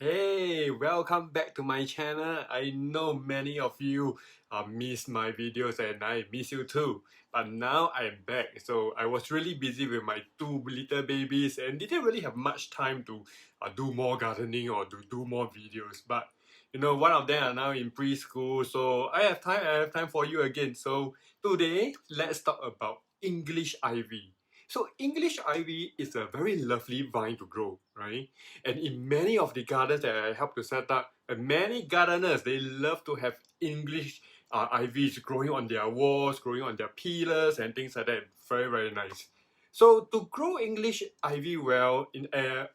Hey, welcome back to my channel. I know many of you miss my videos and I miss you too. But now I'm back. So I was really busy with my two little babies and didn't really have much time to do more gardening or to do more videos. But one of them are now in preschool, so I have time for you again. So today, let's talk about English ivy. So English ivy is a very lovely vine to grow, right? And in many of the gardens that I help to set up, many gardeners, they love to have English ivies growing on their walls, growing on their pillars and things like that. Very, very nice. So to grow English ivy well in air,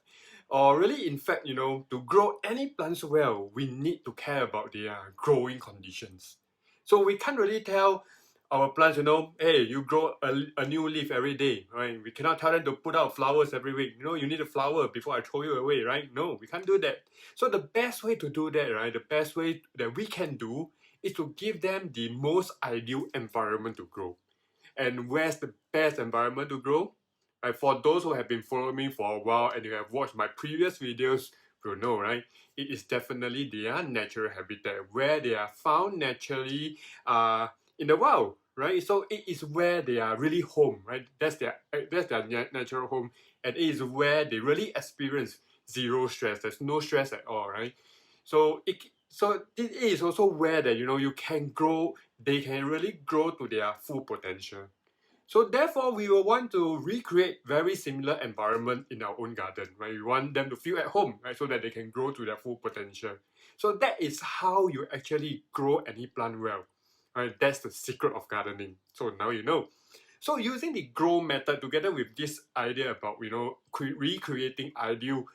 or really in fact, to grow any plants well, we need to care about their growing conditions. So we can't really tell our plants, hey, you grow a new leaf every day, right? We cannot tell them to put out flowers every week. You need a flower before I throw you away, right? No, we can't do that. So the best way to do that, right? The best way that we can do is to give them the most ideal environment to grow. And where's the best environment to grow? Right, for those who have been following me for a while and you have watched my previous videos, will know, right? It is definitely their natural habitat where they are found naturally in the wild, right? So it is where they are really home, right? That's their natural home, and it is where they really experience zero stress. There's no stress at all, right? So it is also where that you can grow. They can really grow to their full potential. So therefore, we will want to recreate very similar environment in our own garden, right? We want them to feel at home, right? So that they can grow to their full potential. So that is how you actually grow any plant well, right? That's the secret of gardening. So now you know. So using the grow method together with this idea about recreating ideal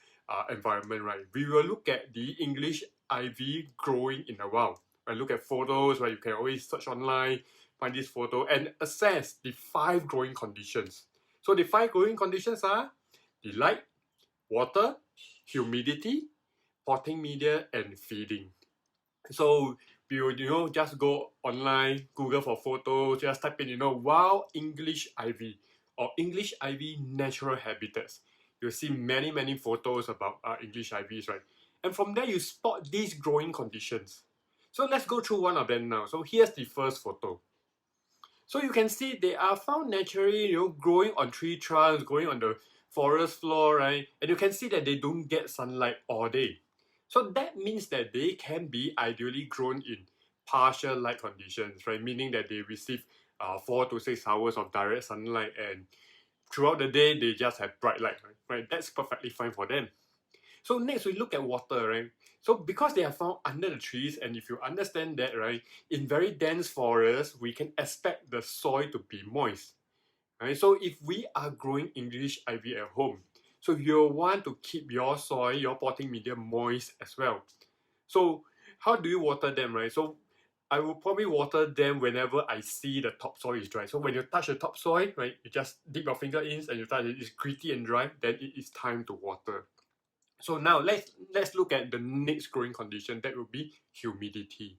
environment, right? We will look at the English ivy growing in the wild. Right? Look at photos, right? You can always search online, find this photo and assess the 5 growing conditions. So the 5 growing conditions are the light, water, humidity, potting media, and feeding. So you just go online, Google for photos, just type in wild English ivy or English ivy natural habitats. You'll see many photos about English ivies, right? And from there you spot these growing conditions. So let's go through one of them now. So here's the first photo. So you can see they are found naturally, growing on tree trunks, growing on the forest floor, right? And you can see that they don't get sunlight all day. So that means that they can be ideally grown in partial light conditions, right? Meaning that they receive 4 to 6 hours of direct sunlight and throughout the day they just have bright light, right? That's perfectly fine for them. So next we look at water, right? So because they are found under the trees, and if you understand that, right, in very dense forests, we can expect the soil to be moist, right? So if we are growing English ivy at home, so you'll want to keep your soil, your potting media moist as well. So how do you water them, right? So I will probably water them whenever I see the topsoil is dry. So when you touch the topsoil, right, you just dip your finger in and you touch it, it's gritty and dry, then it is time to water. So now let's look at the next growing condition, that will be humidity.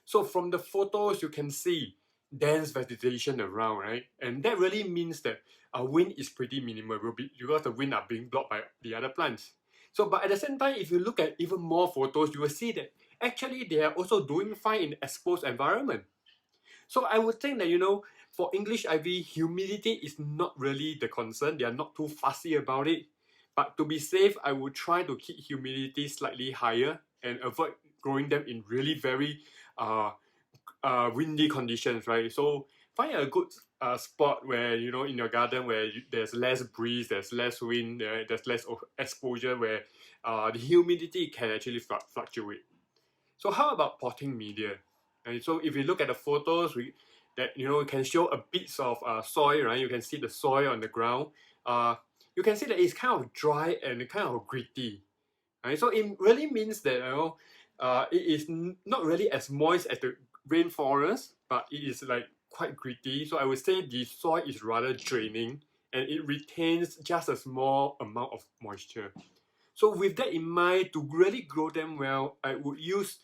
So from the photos you can see dense vegetation around, right? And that really means that wind is pretty minimal, will be because the wind are being blocked by the other plants. So but at the same time, if you look at even more photos, you will see that actually they are also doing fine in exposed environment. So I would think that for English ivy, humidity is not really the concern. They are not too fussy about it. But to be safe, I would try to keep humidity slightly higher and avoid growing them in really very windy conditions, right? So find a good spot where in your garden where there's less breeze, there's less wind, there's less exposure, where the humidity can actually fluctuate. So how about potting media? And so if you look at the photos, that can show a bits of soil, right? You can see the soil on the ground. You can see that it's kind of dry and kind of gritty, right? So it really means that it is not really as moist as the rainforest, but it is like quite gritty. So I would say the soil is rather draining and it retains just a small amount of moisture. So with that in mind, to really grow them well, I would use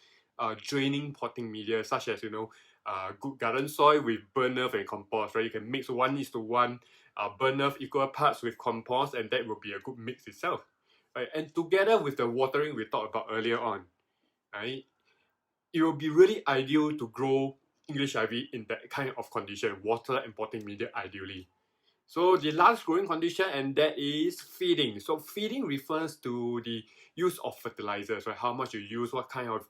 draining potting media such as good garden soil with burn earth and compost, right? You can mix 1:1 burn earth equal parts with compost, and that will be a good mix itself. right? And together with the watering we talked about earlier on, right? It will be really ideal to grow English ivy in that kind of condition, water and potting media ideally. So the last growing condition, and that is feeding. So feeding refers to the use of fertilizers, right? How much you use, what kind of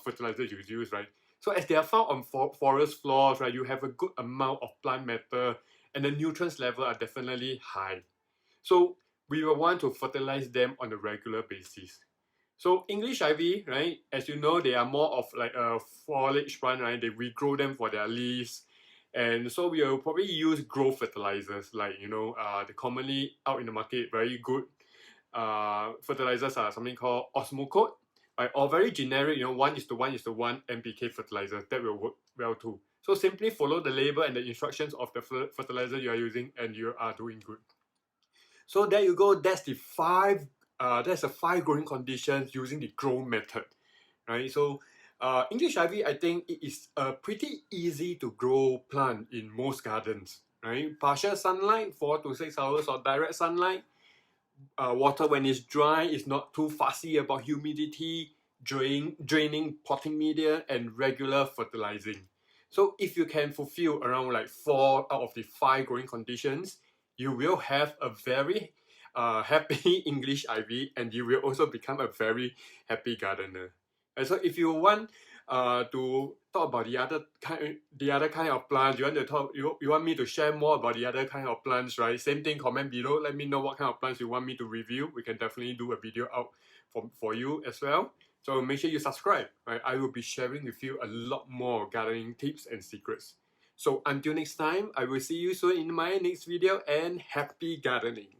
fertilizer you use, right? So as they are found on forest floors, right, you have a good amount of plant matter and the nutrients level are definitely high. So we will want to fertilize them on a regular basis. So English ivy, right? As you know, they are more of like a foliage plant, right? We grow them for their leaves, and so we will probably use growth fertilizers, like the commonly out in the market very good fertilizers are something called Osmocote, right? Or very generic, 1:1:1 NPK fertilizers that will work well too. So simply follow the label and the instructions of the fertilizer you are using, and you are doing good. So there you go. That's the five growing conditions using the grow method, right? So English ivy, I think it is a pretty easy to grow plant in most gardens, right? Partial sunlight, 4 to 6 hours of direct sunlight. Water when it's dry is not too fussy about humidity, draining potting media, and regular fertilizing. So if you can fulfill around like 4 out of the 5 growing conditions, you will have a very happy English ivy, and you will also become a very happy gardener. And so if you want to talk about the other kind of plants, you want me to share more about the other kind of plants, right? Same thing, comment below, let me know what kind of plants you want me to review. We can definitely do a video out for you as well. So make sure you subscribe, right? I will be sharing with you a lot more gardening tips and secrets. So until next time, I will see you soon in my next video, and happy gardening.